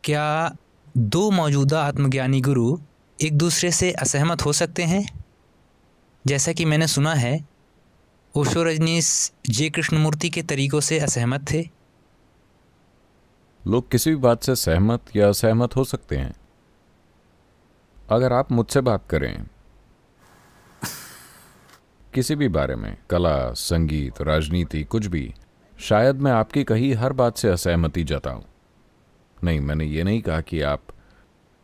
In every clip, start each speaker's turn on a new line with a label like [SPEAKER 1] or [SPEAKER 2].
[SPEAKER 1] क्या दो मौजूदा आत्मज्ञानी गुरु एक दूसरे से असहमत हो सकते हैं? जैसा कि मैंने सुना है, ओशो रजनीश जे कृष्णमूर्ति के तरीकों से असहमत थे।
[SPEAKER 2] लोग किसी भी बात से सहमत या असहमत हो सकते हैं। अगर आप मुझसे बात करें किसी भी बारे में, कला, संगीत, राजनीति, कुछ भी, शायद मैं आपकी कही हर बात से असहमति जताऊं। नहीं, मैंने ये नहीं कहा कि आप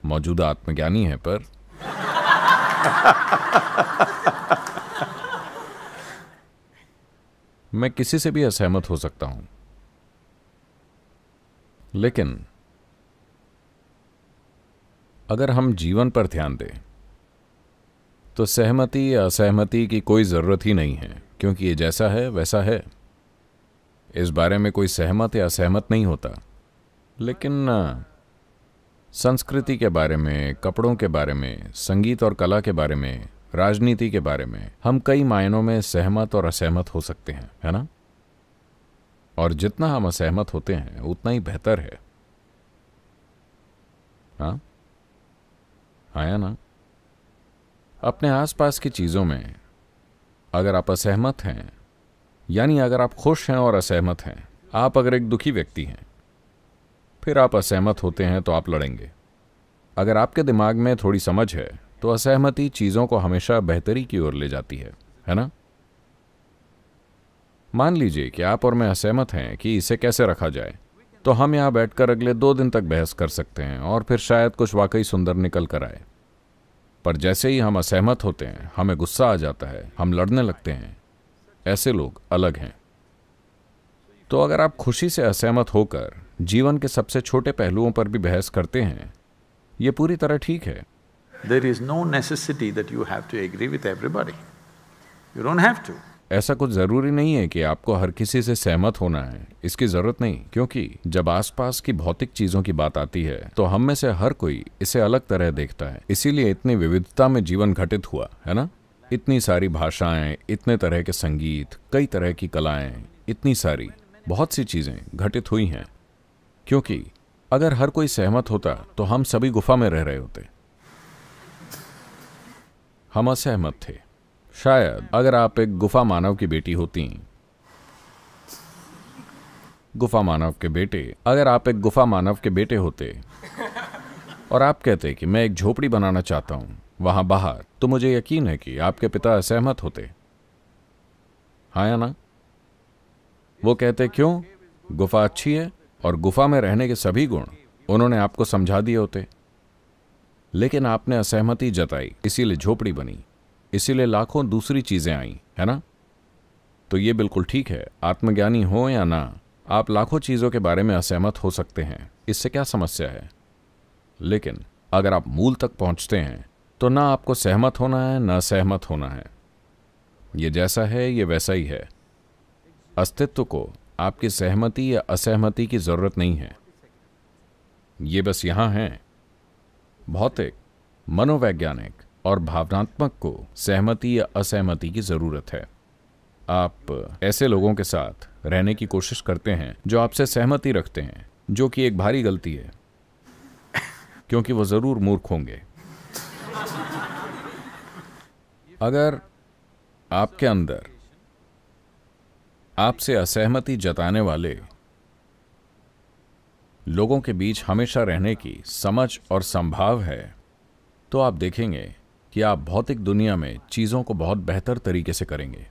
[SPEAKER 2] मौजूदा आत्मज्ञानी हैं, पर मैं किसी से भी असहमत हो सकता हूं। लेकिन अगर हम जीवन पर ध्यान दें तो सहमति या असहमति की कोई ज़रूरत ही नहीं है, क्योंकि ये जैसा है वैसा है। इस बारे में कोई सहमत या असहमत नहीं होता। लेकिन संस्कृति के बारे में, कपड़ों के बारे में, संगीत और कला के बारे में, राजनीति के बारे में हम कई मायनों में सहमत और असहमत हो सकते हैं, है ना? और जितना हम असहमत होते हैं उतना ही बेहतर है। हाँ, आया ना? अपने आसपास की चीज़ों में अगर आप असहमत हैं, यानी अगर आप खुश हैं और असहमत हैं, आप अगर एक दुखी व्यक्ति हैं, फिर आप असहमत होते हैं तो आप लड़ेंगे। अगर आपके दिमाग में थोड़ी समझ है तो असहमति चीज़ों को हमेशा बेहतरी की ओर ले जाती है ना? मान लीजिए कि आप और मैं असहमत हैं कि इसे कैसे रखा जाए, तो हम यहां बैठकर अगले 2 दिन तक बहस कर सकते हैं और फिर शायद कुछ वाकई सुंदर निकल कर आए। पर जैसे ही हम असहमत होते हैं, हमें गुस्सा आ जाता है, हम लड़ने लगते हैं। ऐसे लोग अलग हैं। तो अगर आप खुशी से असहमत होकर जीवन के सबसे छोटे पहलुओं पर भी बहस करते हैं, ये पूरी तरह ठीक है।
[SPEAKER 3] There is no necessity that you have to agree with everybody. You don't have to.
[SPEAKER 2] ऐसा कुछ जरूरी नहीं है कि आपको हर किसी से सहमत होना है, इसकी जरूरत नहीं, क्योंकि जब आसपास की भौतिक चीजों की बात आती है तो हम में से हर कोई इसे अलग तरह देखता है। इसीलिए इतनी विविधता में जीवन घटित हुआ, है ना? इतनी सारी भाषाएं, इतने तरह के संगीत, कई तरह की कलाएं, इतनी सारी बहुत सी चीजें घटित हुई हैं, क्योंकि अगर हर कोई सहमत होता तो हम सभी गुफा में रह रहे होते। हम असहमत थे। शायद अगर आप एक गुफा मानव की बेटी होती, गुफा मानव के बेटे, अगर आप एक गुफा मानव के बेटे होते और आप कहते कि मैं एक झोपड़ी बनाना चाहता हूं वहां बाहर, तो मुझे यकीन है कि आपके पिता असहमत होते। हाँ या ना? वो कहते क्यों? गुफा अच्छी है और गुफा में रहने के सभी गुण उन्होंने आपको समझा दिए होते। लेकिन आपने असहमति जताई, इसीलिए झोपड़ी बनी, इसीलिए लाखों दूसरी चीजें आई, है ना? तो ये बिल्कुल ठीक है, आत्मज्ञानी हो या ना, आप लाखों चीजों के बारे में असहमत हो सकते हैं। इससे क्या समस्या है? लेकिन अगर आप मूल तक पहुंचते हैं तो ना आपको सहमत होना है ना सहमत होना है। ये जैसा है ये वैसा ही है। अस्तित्व को आपकी सहमति या असहमति की जरूरत नहीं है। ये बस यहां है। भौतिक, मनोवैज्ञानिक और भावनात्मक को सहमति या असहमति की जरूरत है। आप ऐसे लोगों के साथ रहने की कोशिश करते हैं जो आपसे सहमति रखते हैं, जो कि एक भारी गलती है, क्योंकि वो जरूर मूर्ख होंगे। अगर आपके अंदर आपसे असहमति जताने वाले लोगों के बीच हमेशा रहने की समझ और संभाव है, तो आप देखेंगे कि आप भौतिक दुनिया में चीजों को बहुत बेहतर तरीके से करेंगे।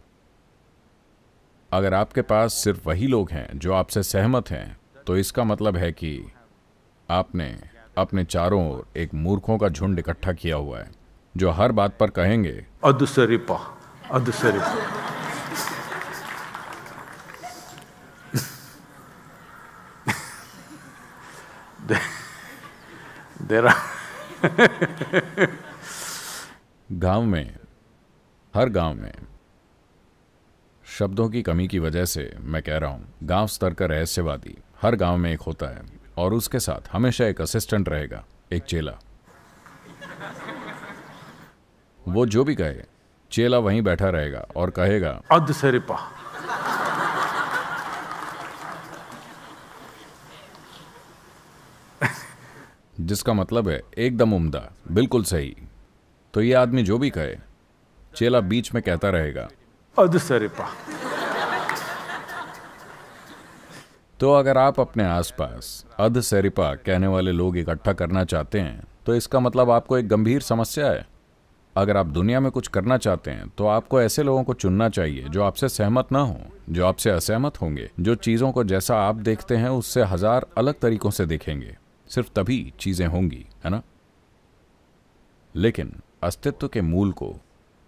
[SPEAKER 2] अगर आपके पास सिर्फ वही लोग हैं जो आपसे सहमत हैं, तो इसका मतलब है कि आपने अपने चारों ओर एक मूर्खों का झुंड इकट्ठा किया हुआ है, जो हर बात पर कहेंगे
[SPEAKER 3] Adusaripa, Adusaripa. There are
[SPEAKER 2] गांव में, हर गांव में शब्दों की कमी की वजह से मैं कह रहा हूं, गांव स्तर का रहस्यवादी हर गांव में एक होता है, और उसके साथ हमेशा एक असिस्टेंट रहेगा, एक चेला। वो जो भी कहे, चेला वहीं बैठा रहेगा और कहेगा
[SPEAKER 3] Adusaripa.
[SPEAKER 2] जिसका मतलब है एकदम उम्दा, बिल्कुल सही। तो ये आदमी जो भी कहे, चेला बीच में कहता रहेगा
[SPEAKER 3] अधसरिपा।
[SPEAKER 2] तो अगर आप अपने आसपास अधसरिपा कहने वाले लोग इकट्ठा करना चाहते हैं तो इसका मतलब आपको एक गंभीर समस्या है। अगर आप दुनिया में कुछ करना चाहते हैं तो आपको ऐसे लोगों को चुनना चाहिए जो आपसे सहमत ना हो, जो आपसे असहमत होंगे, जो चीज़ों को जैसा आप देखते हैं उससे 1000 अलग तरीकों से देखेंगे। सिर्फ तभी चीज़ें होंगी, है ना? लेकिन अस्तित्व के मूल को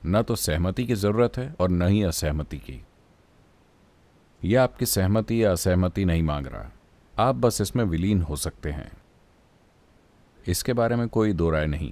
[SPEAKER 2] न तो सहमति की ज़रूरत है और न ही असहमति की। यह आपकी सहमति या असहमति नहीं मांग रहा, आप बस इसमें विलीन हो सकते हैं। इसके बारे में कोई दो राय नहीं।